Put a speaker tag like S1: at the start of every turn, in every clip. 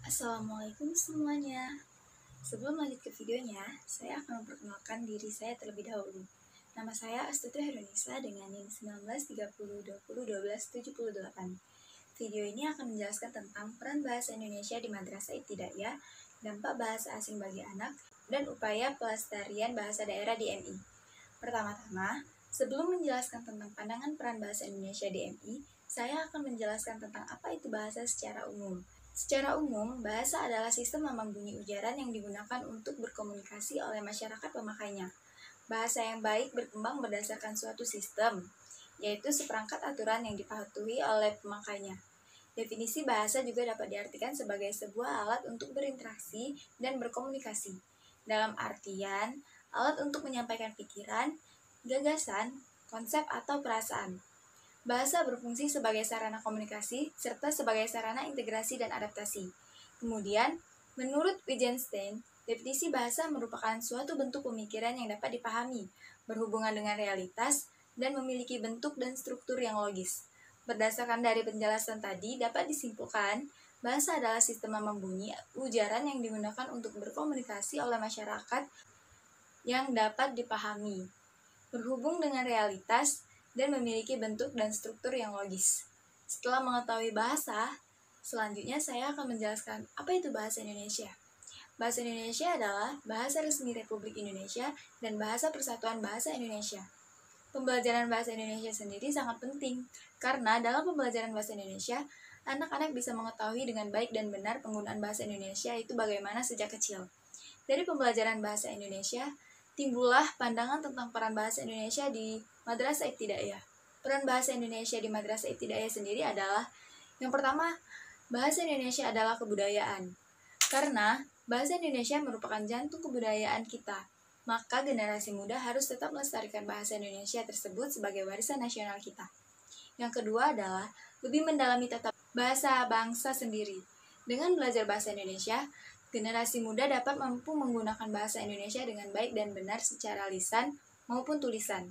S1: Assalamualaikum semuanya. Sebelum lanjut ke videonya, saya akan memperkenalkan diri saya terlebih dahulu. Nama saya Astuti Herunisa dengan NIM 1930201278. Video ini akan menjelaskan tentang peran bahasa Indonesia di Madrasah Ibtidaiyah, dampak bahasa asing bagi anak, dan upaya pelestarian bahasa daerah di MI. Pertama-tama, sebelum menjelaskan tentang pandangan peran bahasa Indonesia di MI, saya akan menjelaskan tentang apa itu bahasa secara umum. Secara umum, bahasa adalah sistem lambang bunyi ujaran yang digunakan untuk berkomunikasi oleh masyarakat pemakainya. Bahasa yang baik berkembang berdasarkan suatu sistem, yaitu seperangkat aturan yang dipatuhi oleh pemakainya. Definisi bahasa juga dapat diartikan sebagai sebuah alat untuk berinteraksi dan berkomunikasi. Dalam artian, alat untuk menyampaikan pikiran, gagasan, konsep atau perasaan. Bahasa berfungsi sebagai sarana komunikasi serta sebagai sarana integrasi dan adaptasi. Kemudian, menurut Wittgenstein, definisi bahasa merupakan suatu bentuk pemikiran yang dapat dipahami, berhubungan dengan realitas, dan memiliki bentuk dan struktur yang logis. Berdasarkan dari penjelasan tadi, dapat disimpulkan, bahasa adalah sistem lambang bunyi ujaran yang digunakan untuk berkomunikasi oleh masyarakat yang dapat dipahami, berhubung dengan realitas, dan memiliki bentuk dan struktur yang logis. Setelah mengetahui bahasa, selanjutnya saya akan menjelaskan apa itu bahasa Indonesia. Bahasa Indonesia adalah bahasa resmi Republik Indonesia dan bahasa persatuan bahasa Indonesia. Pembelajaran bahasa Indonesia sendiri sangat penting, karena dalam pembelajaran bahasa Indonesia, anak-anak bisa mengetahui dengan baik dan benar penggunaan bahasa Indonesia itu bagaimana sejak kecil. Dari pembelajaran bahasa Indonesia, timbullah pandangan tentang peran bahasa Indonesia di Madrasah Ibtidaiyah. Peran bahasa Indonesia di Madrasah Ibtidaiyah sendiri adalah, yang pertama, bahasa Indonesia adalah kebudayaan. Karena bahasa Indonesia merupakan jantung kebudayaan kita, maka generasi muda harus tetap melestarikan bahasa Indonesia tersebut sebagai warisan nasional kita. Yang kedua adalah lebih mendalami tata bahasa bangsa sendiri. Dengan belajar bahasa Indonesia, generasi muda dapat mampu menggunakan bahasa Indonesia dengan baik dan benar secara lisan maupun tulisan,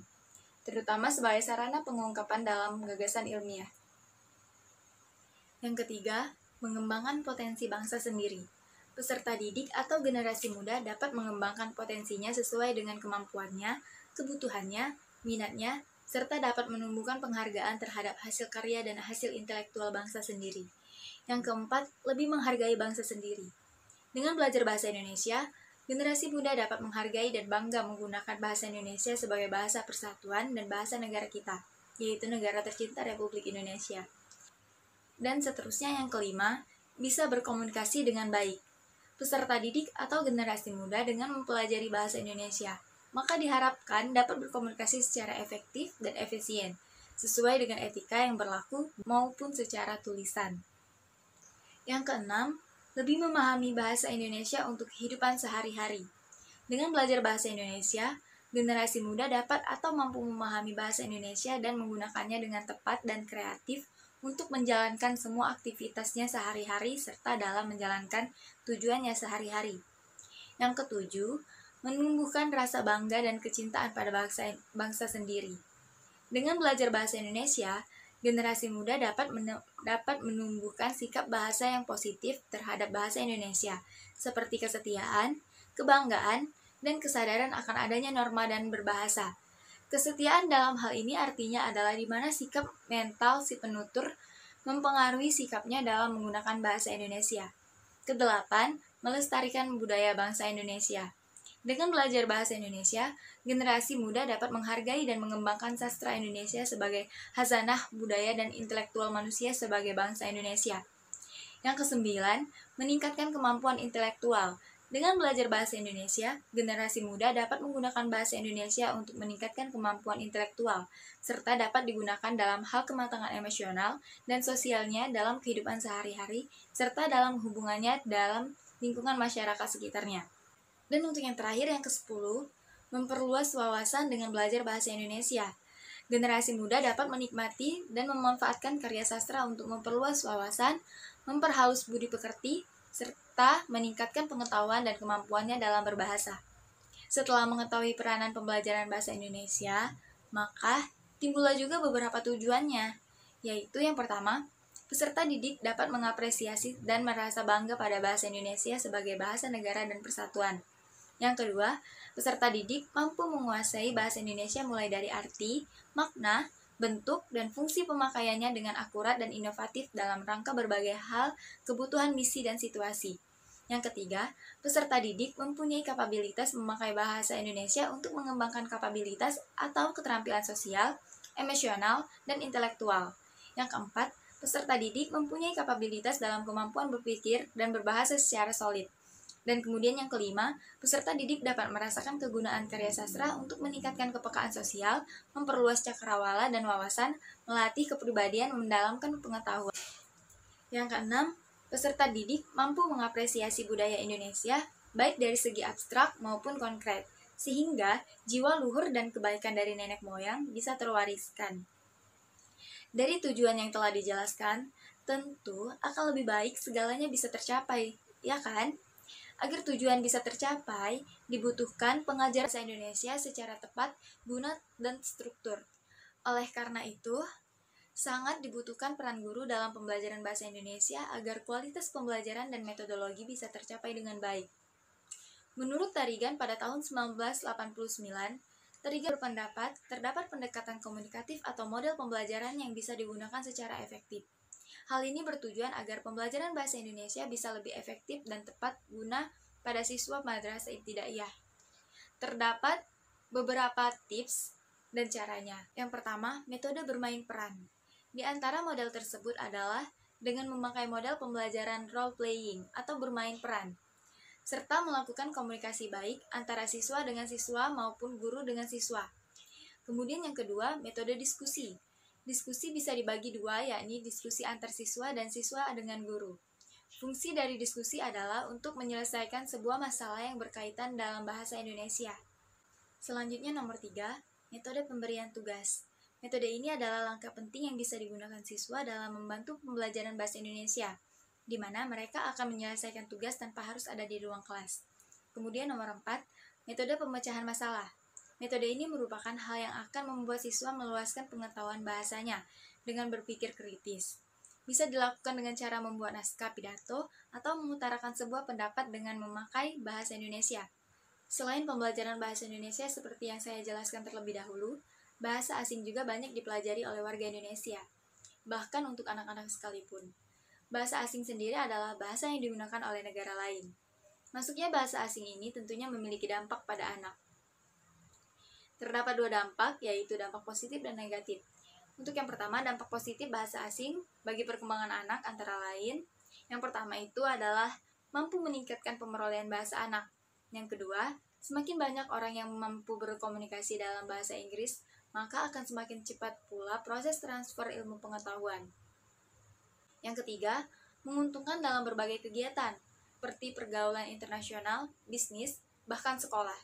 S1: terutama sebagai sarana pengungkapan dalam gagasan ilmiah. Yang ketiga, mengembangkan potensi bangsa sendiri. Peserta didik atau generasi muda dapat mengembangkan potensinya sesuai dengan kemampuannya, kebutuhannya, minatnya, serta dapat menumbuhkan penghargaan terhadap hasil karya dan hasil intelektual bangsa sendiri. Yang keempat, lebih menghargai bangsa sendiri. Dengan belajar bahasa Indonesia, generasi muda dapat menghargai dan bangga menggunakan bahasa Indonesia sebagai bahasa persatuan dan bahasa negara kita, yaitu negara tercinta Republik Indonesia. Dan seterusnya yang kelima, bisa berkomunikasi dengan baik. Peserta didik atau generasi muda dengan mempelajari bahasa Indonesia, maka diharapkan dapat berkomunikasi secara efektif dan efisien, sesuai dengan etika yang berlaku maupun secara tulisan. Yang keenam, lebih memahami bahasa Indonesia untuk kehidupan sehari-hari. Dengan belajar bahasa Indonesia, generasi muda dapat atau mampu memahami bahasa Indonesia dan menggunakannya dengan tepat dan kreatif untuk menjalankan semua aktivitasnya sehari-hari serta dalam menjalankan tujuannya sehari-hari. Yang ketujuh, menumbuhkan rasa bangga dan kecintaan pada bangsa sendiri. Dengan belajar bahasa Indonesia, generasi muda dapat menumbuhkan sikap bahasa yang positif terhadap bahasa Indonesia, seperti kesetiaan, kebanggaan, dan kesadaran akan adanya norma dan berbahasa. Kesetiaan dalam hal ini artinya adalah di mana sikap mental si penutur mempengaruhi sikapnya dalam menggunakan bahasa Indonesia. Kedelapan, melestarikan budaya bangsa Indonesia. Dengan belajar bahasa Indonesia, generasi muda dapat menghargai dan mengembangkan sastra Indonesia sebagai khazanah budaya dan intelektual manusia sebagai bangsa Indonesia. Yang kesembilan, meningkatkan kemampuan intelektual. Dengan belajar bahasa Indonesia, generasi muda dapat menggunakan bahasa Indonesia untuk meningkatkan kemampuan intelektual, serta dapat digunakan dalam hal kematangan emosional dan sosialnya dalam kehidupan sehari-hari, serta dalam hubungannya dalam lingkungan masyarakat sekitarnya. Dan untuk yang terakhir, yang ke-10, memperluas wawasan dengan belajar bahasa Indonesia. Generasi muda dapat menikmati dan memanfaatkan karya sastra untuk memperluas wawasan, memperhalus budi pekerti, serta meningkatkan pengetahuan dan kemampuannya dalam berbahasa. Setelah mengetahui peranan pembelajaran bahasa Indonesia, maka timbullah juga beberapa tujuannya, yaitu yang pertama, Peserta didik dapat mengapresiasi dan merasa bangga pada bahasa Indonesia sebagai bahasa negara dan persatuan. Yang kedua, peserta didik mampu menguasai bahasa Indonesia mulai dari arti, makna, bentuk, dan fungsi pemakaiannya dengan akurat dan inovatif dalam rangka berbagai hal, kebutuhan misi, dan situasi. Yang ketiga, peserta didik mempunyai kapabilitas memakai bahasa Indonesia untuk mengembangkan kapabilitas atau keterampilan sosial, emosional, dan intelektual. Yang keempat, peserta didik mempunyai kapabilitas dalam kemampuan berpikir dan berbahasa secara solid. Dan kemudian yang kelima, peserta didik dapat merasakan kegunaan karya sastra untuk meningkatkan kepekaan sosial, memperluas cakrawala dan wawasan, melatih kepribadian, mendalamkan pengetahuan. Yang keenam, peserta didik mampu mengapresiasi budaya Indonesia, baik dari segi abstrak maupun konkret, sehingga jiwa luhur dan kebaikan dari nenek moyang bisa terwariskan. Dari tujuan yang telah dijelaskan, tentu akan lebih baik segalanya bisa tercapai, ya kan? Agar tujuan bisa tercapai, dibutuhkan pengajaran bahasa Indonesia secara tepat, guna, dan struktur. Oleh karena itu, sangat dibutuhkan peran guru dalam pembelajaran bahasa Indonesia agar kualitas pembelajaran dan metodologi bisa tercapai dengan baik. Menurut Tarigan pada tahun 1989, Tarigan berpendapat terdapat pendekatan komunikatif atau model pembelajaran yang bisa digunakan secara efektif. Hal ini bertujuan agar pembelajaran bahasa Indonesia bisa lebih efektif dan tepat guna pada siswa madrasah ibtidaiyah. Terdapat beberapa tips dan caranya. Yang pertama, metode bermain peran. Di antara model tersebut adalah dengan memakai model pembelajaran role playing atau bermain peran, serta melakukan komunikasi baik antara siswa dengan siswa maupun guru dengan siswa. Kemudian yang kedua, metode diskusi. Diskusi bisa dibagi dua, yakni diskusi antar siswa dan siswa dengan guru. Fungsi dari diskusi adalah untuk menyelesaikan sebuah masalah yang berkaitan dalam bahasa Indonesia. Selanjutnya nomor 3, metode pemberian tugas. Metode ini adalah langkah penting yang bisa digunakan siswa dalam membantu pembelajaran bahasa Indonesia, di mana mereka akan menyelesaikan tugas tanpa harus ada di ruang kelas. Kemudian nomor 4, metode pemecahan masalah. Metode ini merupakan hal yang akan membuat siswa meluaskan pengetahuan bahasanya dengan berpikir kritis. Bisa dilakukan dengan cara membuat naskah pidato atau mengutarakan sebuah pendapat dengan memakai bahasa Indonesia. Selain pembelajaran bahasa Indonesia seperti yang saya jelaskan terlebih dahulu, bahasa asing juga banyak dipelajari oleh warga Indonesia, bahkan untuk anak-anak sekalipun. Bahasa asing sendiri adalah bahasa yang digunakan oleh negara lain. Masuknya bahasa asing ini tentunya memiliki dampak pada anak. Terdapat dua dampak, yaitu dampak positif dan negatif. Untuk yang pertama, dampak positif bahasa asing bagi perkembangan anak antara lain. Yang pertama itu adalah mampu meningkatkan pemerolehan bahasa anak. Yang kedua, semakin banyak orang yang mampu berkomunikasi dalam bahasa Inggris, maka akan semakin cepat pula proses transfer ilmu pengetahuan. Yang ketiga, menguntungkan dalam berbagai kegiatan, seperti pergaulan internasional, bisnis, bahkan sekolah.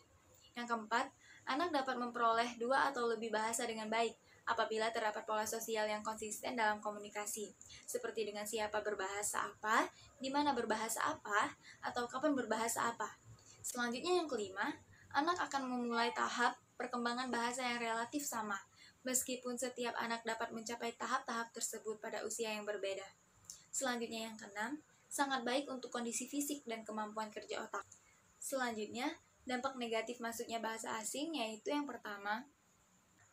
S1: Yang keempat, anak dapat memperoleh 2 atau lebih bahasa dengan baik apabila terdapat pola sosial yang konsisten dalam komunikasi, seperti dengan siapa berbahasa apa, di mana berbahasa apa, atau kapan berbahasa apa. Selanjutnya yang kelima, anak akan memulai tahap perkembangan bahasa yang relatif sama, meskipun setiap anak dapat mencapai tahap-tahap tersebut pada usia yang berbeda. Selanjutnya yang keenam, sangat baik untuk kondisi fisik dan kemampuan kerja otak. Selanjutnya, dampak negatif masuknya bahasa asing yaitu yang pertama,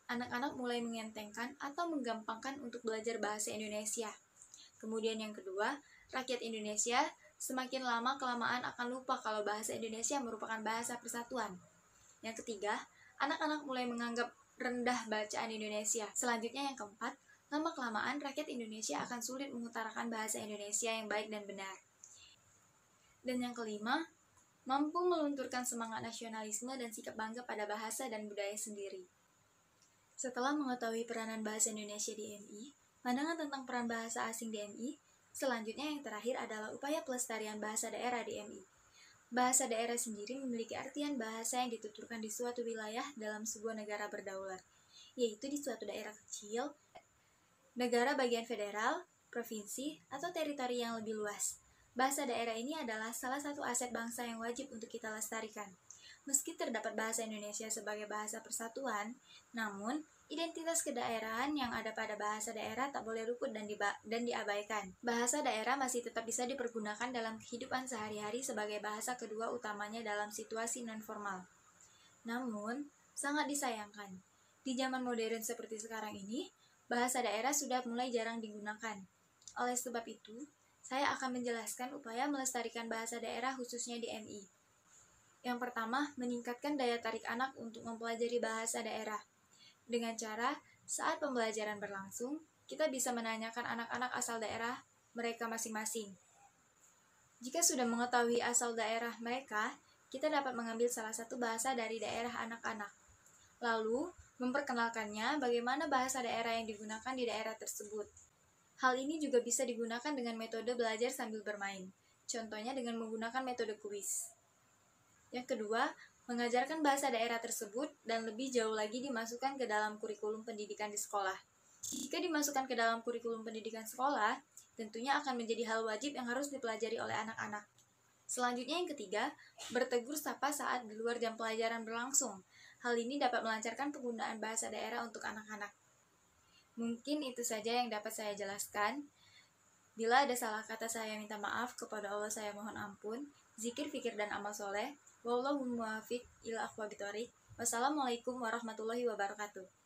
S1: anak-anak mulai mengentengkan atau menggampangkan untuk belajar bahasa Indonesia. Kemudian yang kedua, rakyat Indonesia semakin lama-kelamaan akan lupa kalau bahasa Indonesia merupakan bahasa persatuan. Yang ketiga, anak-anak mulai menganggap rendah bacaan Indonesia. Selanjutnya yang keempat, lama-kelamaan rakyat Indonesia akan sulit mengutarakan bahasa Indonesia yang baik dan benar. Dan yang kelima, mampu melunturkan semangat nasionalisme dan sikap bangga pada bahasa dan budaya sendiri. Setelah mengetahui peranan bahasa Indonesia di MI, pandangan tentang peran bahasa asing di MI, selanjutnya yang terakhir adalah upaya pelestarian bahasa daerah di MI. Bahasa daerah sendiri memiliki artian bahasa yang dituturkan di suatu wilayah dalam sebuah negara berdaulat, yaitu di suatu daerah kecil, negara bagian federal, provinsi, atau teritori yang lebih luas. Bahasa daerah ini adalah salah satu aset bangsa yang wajib untuk kita lestarikan. Meski terdapat bahasa Indonesia sebagai bahasa persatuan, namun Identitas kedaerahan yang ada pada bahasa daerah tak boleh luput dan diabaikan. Bahasa daerah masih tetap bisa dipergunakan dalam kehidupan sehari-hari sebagai bahasa kedua utamanya dalam situasi non-formal. Namun, sangat disayangkan, di zaman modern seperti sekarang ini, bahasa daerah sudah mulai jarang digunakan. Oleh sebab itu, saya akan menjelaskan upaya melestarikan bahasa daerah khususnya di MI. Yang pertama, meningkatkan daya tarik anak untuk mempelajari bahasa daerah. Dengan cara, saat pembelajaran berlangsung, kita bisa menanyakan anak-anak asal daerah mereka masing-masing. Jika sudah mengetahui asal daerah mereka, kita dapat mengambil salah satu bahasa dari daerah anak-anak. Lalu, memperkenalkannya bagaimana bahasa daerah yang digunakan di daerah tersebut. Hal ini juga bisa digunakan dengan metode belajar sambil bermain, contohnya dengan menggunakan metode kuis. Yang kedua, mengajarkan bahasa daerah tersebut dan lebih jauh lagi dimasukkan ke dalam kurikulum pendidikan di sekolah. Jika dimasukkan ke dalam kurikulum pendidikan sekolah, tentunya akan menjadi hal wajib yang harus dipelajari oleh anak-anak. Selanjutnya yang ketiga, bertegur sapa saat di luar jam pelajaran berlangsung. Hal ini dapat melancarkan penggunaan bahasa daerah untuk anak-anak. Mungkin itu saja yang dapat saya jelaskan. Bila ada salah kata saya minta maaf, kepada Allah saya mohon ampun. Zikir, fikir, dan amal soleh. Wallahu muwaffiq ila aqwamit thoriq. Wassalamualaikum warahmatullahi wabarakatuh.